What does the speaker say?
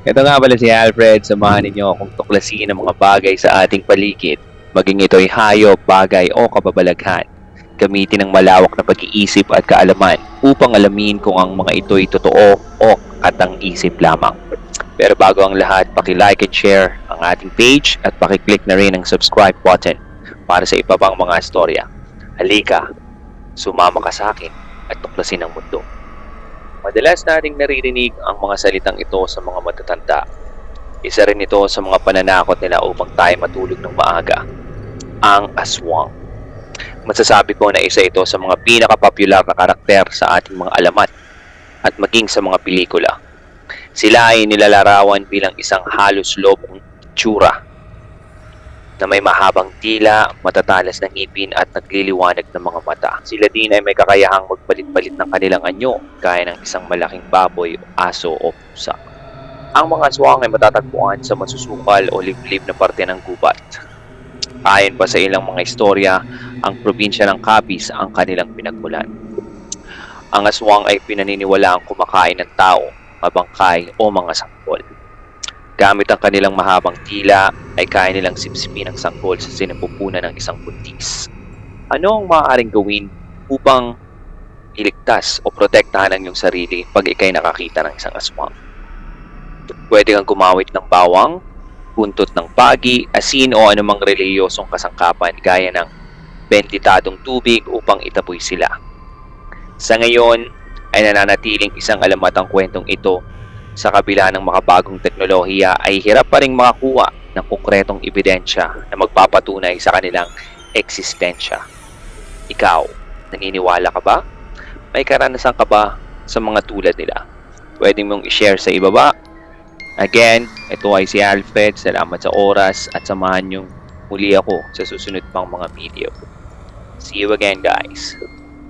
Ito nga pala si Alfred, samahan ninyo akong tuklasin ang mga bagay sa ating paligid, maging ito'y hayop, bagay o kababalaghan. Gamitin ang malawak na pag-iisip at kaalaman upang alamin kung ang mga ito'y totoo o katang-isip lamang. Pero bago ang lahat, paki-like and share ang ating page at paki-click na rin ang subscribe button para sa iba pang mga istorya. Halika, sumama ka sa akin at tuklasin ang mundo. Madalas nating naririnig ang mga salitang ito sa mga matatanda. Isa rin ito sa mga pananakot nila upang tayo matulog ng maaga. Ang aswang. Masasabi ko na isa ito sa mga pinaka-popular na karakter sa ating mga alamat at maging sa mga pelikula. Sila ay nilalarawan bilang isang halos lobong tsura na may mahabang tila, matatalas na ngipin at nagliliwanag ng mga mata. Sila din ay may kakayahang magpalit-palit ng kanilang anyo gaya ng isang malaking baboy, aso o pusa. Ang mga aswang ay matatagpuan sa masusukal o liblib na parte ng gubat. Ayon pa sa ilang mga istorya, ang probinsya ng Capiz ang kanilang pinagmulan. Ang aswang ay pinaniniwalaang kumakain ng tao, mga bangkay o mga sanggol. Gamit ang kanilang mahabang tila, ay kaya nilang sipsipin ang sanggol sa sinapupunan ng isang buntis. Ano ang maaaring gawin upang iligtas o protektahan ang iyong sarili pag ikay nakakita ng isang aswang? Pwede kang gumamit ng bawang, buntot ng pagi, asin o anumang reliyosong kasangkapan gaya ng benditadong tubig upang itaboy sila. Sa ngayon, ay nananatiling isang alamat ang kwentong ito. Sa kabila ng makabagong teknolohiya ay hirap pa ring makakuha ng konkretong ebidensya na magpapatunay sa kanilang eksistensya. Ikaw, naniniwala ka ba? May karanasan ka ba sa mga tulad nila? Pwede mong i-share sa ibaba. Again, ito ay si Alfred. Salamat sa oras at samahan niyong muli ako sa susunod pang mga video. See you again, guys.